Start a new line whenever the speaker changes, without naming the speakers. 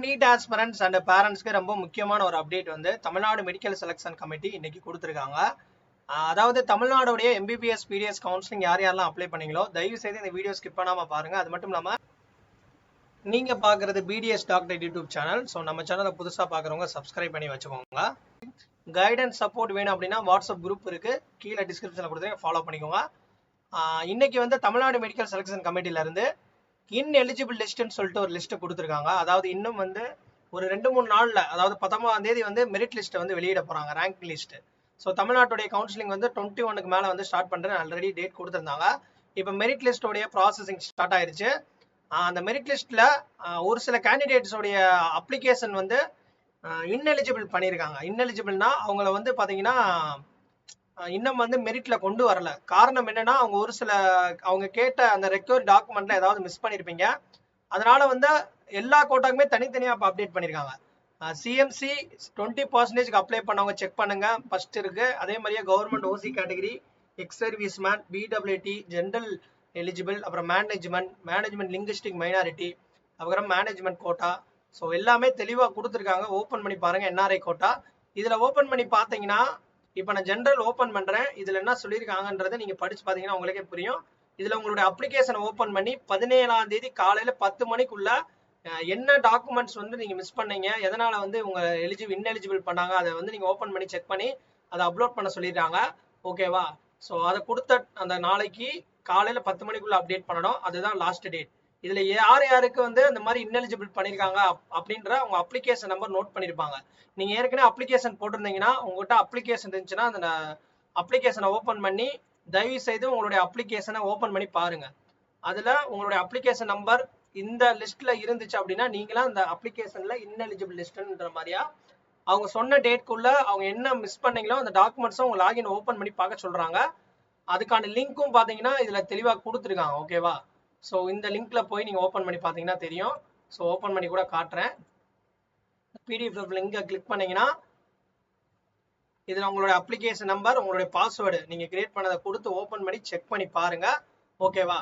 NEET aspirants and பேரண்ட்ஸ்க்கு ரொம்ப முக்கியமான ஒரு அப்டேட் வந்து தமிழ்நாடு மெடிக்கல் செலெக்ஷன் கமிட்டி இன்னைக்கு கொடுத்துருக்காங்க. அதாவது தமிழ்நாடுடைய எம்பிபிஎஸ் பிடிஎஸ் கவுன்சிலிங் யாரெல்லாம் அப்ளை பண்ணீங்களோ தயவு செய்து இந்த வீடியோ ஸ்கிப் பண்ணாம பாருங்க. அது மட்டும் இல்லாம நீங்க பாக்குறது BDS doctor YouTube channel. So நம்ம சேனலை புதுசா பாக்குறவங்க சப்ஸ்கிரைப் பண்ணி வச்சுக்கோங்க. கைடன்ஸ் சப்போர்ட் வேணும் அப்படின்னா வாட்ஸ்அப் குரூப் இருக்கு, கீழே டிஸ்கிரிப்ஷன்ல கொடுத்துருங்க, ஃபாலோ பண்ணிக்கோங்க. இன்னைக்கு வந்து தமிழ்நாடு மெடிக்கல் செலெக்ஷன் கமிட்டில இருந்து இன்எலிஜிபிள் லிஸ்ட்னு சொல்லிட்டு ஒரு லிஸ்ட் கொடுத்துருக்காங்க. அதாவது இன்னும் வந்து ஒரு 2-3 நாள்ல, அதாவது 19ஆம் தேதி வந்து மெரிட் லிஸ்ட்டை வந்து வெளியிட போறாங்க, ரேங்க் லிஸ்ட். ஸோ தமிழ்நாட்டுடைய கவுன்சிலிங் வந்து 21க்கு மேல வந்து ஸ்டார்ட் பண்றேன் ஆல்ரெடி டேட் கொடுத்துருந்தாங்க. இப்போ மெரிட் லிஸ்டோடைய ப்ராசஸிங் ஸ்டார்ட் ஆயிருச்சு. அந்த மெரிட் லிஸ்ட்ல ஒரு சில கேண்டிடேட்ஸோடைய அப்ளிகேஷன் வந்து இன்எலிஜிபிள் பண்ணியிருக்காங்க. இன்எலிஜிபிள்னா அவங்கள வந்து பாத்தீங்கன்னா இன்னும் வந்து மெரிட்ல கொண்டு வரல. காரணம் என்னன்னா அவங்க ஒரு சில அவங்க கேட்ட அந்த ரெக்யூர் டாக்குமெண்ட்ல ஏதாவது மிஸ் பண்ணிருப்பீங்க. அதனால வந்து எல்லா கோட்டாக்குமே தனித்தனியா அப்டேட் பண்ணிருக்காங்க. சிஎம்சி 20% அப்ளை பண்ணவங்க செக் பண்ணுங்க, ஃபர்ஸ்ட் இருக்கு. அதே மாதிரியே கவர்மெண்ட் ஓசி category, ex service man, PWD, general eligible, அப்புறம் மேனேஜ்மெண்ட் லிங்குஸ்டிக் மைனாரிட்டி, அப்புறம் மேனேஜ்மெண்ட் கோட்டா. ஸோ எல்லாமே தெளிவாக கொடுத்துருக்காங்க. ஓப்பன் பண்ணி பாருங்க. என்ஆர்ஐ கோட்டா இதுல ஓப்பன் பண்ணி பார்த்தீங்கன்னா, இப்போ நான் ஜென்ரல் ஓப்பன் பண்றேன். இதுல என்ன சொல்லியிருக்காங்கன்றதை நீங்க படிச்சு பார்த்தீங்கன்னா உங்களுக்கே புரியும். இதுல உங்களுடைய அப்ளிகேஷனை ஓப்பன் பண்ணி 17ஆம் தேதி காலையில 10 மணிக்குள்ள என்ன டாக்குமெண்ட்ஸ் வந்து நீங்க மிஸ் பண்ணீங்க, எதனால வந்து உங்க இன்எலிஜிபிள் பண்ணாங்க, அதை வந்து நீங்க ஓப்பன் பண்ணி செக் பண்ணி அதை அப்லோட் பண்ண சொல்லிடுறாங்க. ஓகேவா? ஸோ அதை கொடுத்த அந்த நாளைக்கு காலையில 10 மணிக்குள்ள அப்டேட் பண்ணணும். அதுதான் லாஸ்ட் டேட். இதுல யாருக்கு வந்து இந்த மாதிரி இன்எலிஜிபிள் பண்ணிருக்காங்க அப்படின்ற உங்க அப்ளிகேஷன் நம்பர் நோட் பண்ணிருப்பாங்க. நீங்க ஏற்கனவே அப்ளிகேஷன் போட்டிருந்தீங்கன்னா உங்ககிட்ட அப்ளிகேஷன் இருந்துச்சுன்னா அந்த அப்ளிகேஷனை ஓப்பன் பண்ணி தயவு செய்து உங்களுடைய அப்ளிகேஷனை ஓப்பன் பண்ணி பாருங்க. அதுல உங்களுடைய அப்ளிகேஷன் நம்பர் இந்த லிஸ்ட்ல இருந்துச்சு அப்படின்னா நீங்களா அந்த அப்ளிகேஷன்ல இன்எலிஜிபிள் லிஸ்ட்ன்ற மாதிரியா அவங்க சொன்ன டேட்குள்ள அவங்க என்ன மிஸ் பண்ணீங்களோ அந்த டாக்குமெண்ட்ஸும் உங்க லாகின் ஓப்பன் பண்ணி பார்க்க சொல்றாங்க. அதுக்கான லிங்க்கும் பாத்தீங்கன்னா இதுல தெளிவா கொடுத்துருக்காங்க. ஓகேவா? ஸோ இந்த லிங்க்ல போய் நீங்க ஓப்பன் பண்ணி பாத்தீங்கன்னா தெரியும். ஸோ ஓப்பன் பண்ணி கூட காட்டுறேன். பிடிஎஃப் லிங்கை கிளிக் பண்ணீங்கன்னா இதுல உங்களுடைய அப்ளிகேஷன் நம்பர், உங்களுடைய பாஸ்வேர்டு நீங்க கிரியேட் பண்ணதை கொடுத்து ஓப்பன் பண்ணி செக் பண்ணி பாருங்க. ஓகேவா?